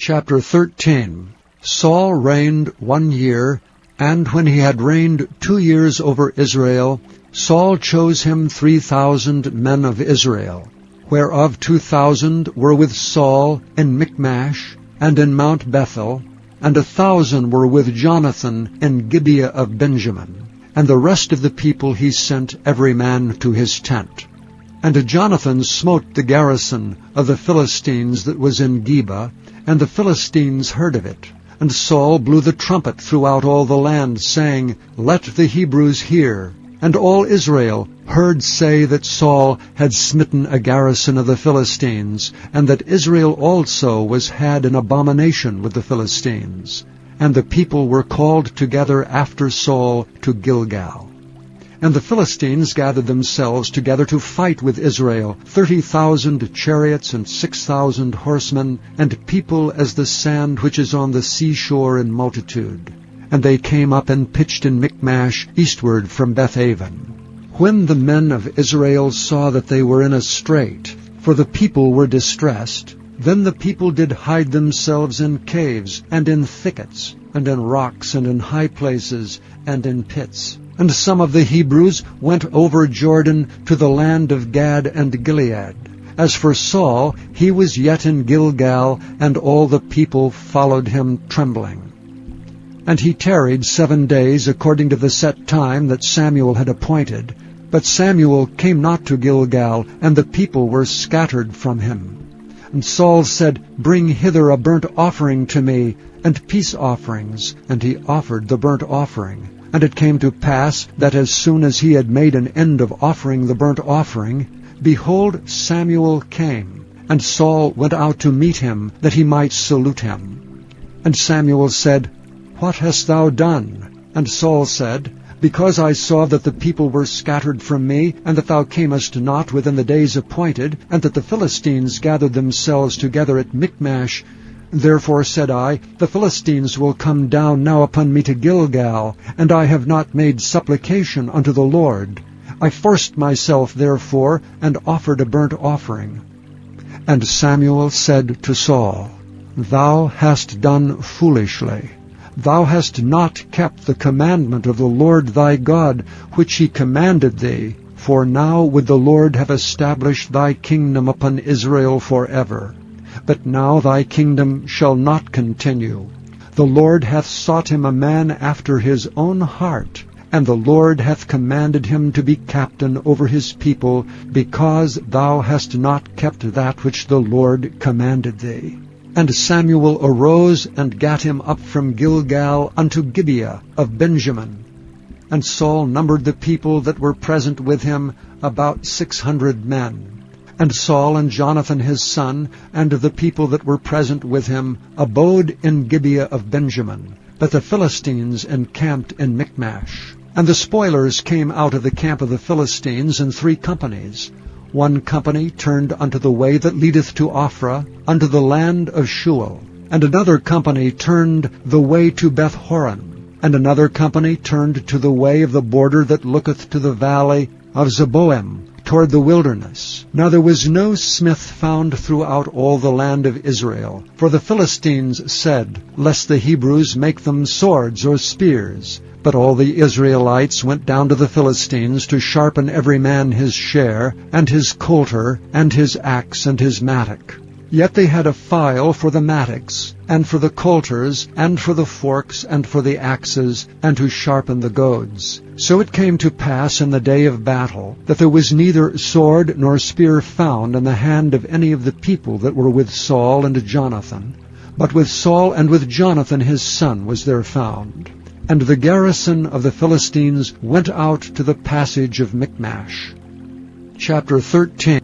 Chapter 13. Saul reigned 1 year, and when he had reigned 2 years over Israel, Saul chose him 3,000 men of Israel, whereof 2,000 were with Saul in Michmash and in Mount Bethel, and 1,000 were with Jonathan in Gibeah of Benjamin. And the rest of the people he sent every man to his tent. And Jonathan smote the garrison of the Philistines that was in Geba, and the Philistines heard of it. And Saul blew the trumpet throughout all the land, saying, Let the Hebrews hear. And all Israel heard say that Saul had smitten a garrison of the Philistines, and that Israel also was had in abomination with the Philistines. And the people were called together after Saul to Gilgal. And the Philistines gathered themselves together to fight with Israel, 30,000 chariots and 6,000 horsemen, and people as the sand which is on the seashore in multitude. And they came up and pitched in Michmash eastward from Bethaven. When the men of Israel saw that they were in a strait, for the people were distressed, then the people did hide themselves in caves, and in thickets, and in rocks, and in high places, and in pits. And some of the Hebrews went over Jordan to the land of Gad and Gilead. As for Saul, he was yet in Gilgal, and all the people followed him trembling. And he tarried 7 days according to the set time that Samuel had appointed. But Samuel came not to Gilgal, and the people were scattered from him. And Saul said, Bring hither a burnt offering to me, and peace offerings. And he offered the burnt offering. And it came to pass that as soon as he had made an end of offering the burnt offering, behold, Samuel came. And Saul went out to meet him, that he might salute him. And Samuel said, What hast thou done? And Saul said, Because I saw that the people were scattered from me, and that thou camest not within the days appointed, and that the Philistines gathered themselves together at Michmash, therefore said I, The Philistines will come down now upon me to Gilgal, and I have not made supplication unto the Lord. I forced myself therefore, and offered a burnt offering. And Samuel said to Saul, Thou hast done foolishly. Thou hast not kept the commandment of the Lord thy God, which he commanded thee. For now would the Lord have established thy kingdom upon Israel forever. But now thy kingdom shall not continue. The Lord hath sought him a man after his own heart, and the Lord hath commanded him to be captain over his people, because thou hast not kept that which the Lord commanded thee. And Samuel arose and gat him up from Gilgal unto Gibeah of Benjamin. And Saul numbered the people that were present with him, about 600 men. And Saul and Jonathan his son, and the people that were present with him, abode in Gibeah of Benjamin. But the Philistines encamped in Michmash. And the spoilers came out of the camp of the Philistines in 3 companies. 1 company turned unto the way that leadeth to Ophrah, unto the land of Shual. And another company turned the way to Beth-horon. And another company turned to the way of the border that looketh to the valley of Zeboim, toward the wilderness. Now there was no smith found throughout all the land of Israel. For the Philistines said, Lest the Hebrews make them swords or spears. But all the Israelites went down to the Philistines to sharpen every man his share, and his coulter, and his axe, and his mattock. Yet they had a file for the mattocks, and for the coulters, and for the forks, and for the axes, and to sharpen the goads. So it came to pass in the day of battle, that there was neither sword nor spear found in the hand of any of the people that were with Saul and Jonathan. But with Saul and with Jonathan his son was there found. And the garrison of the Philistines went out to the passage of Michmash. Chapter 13.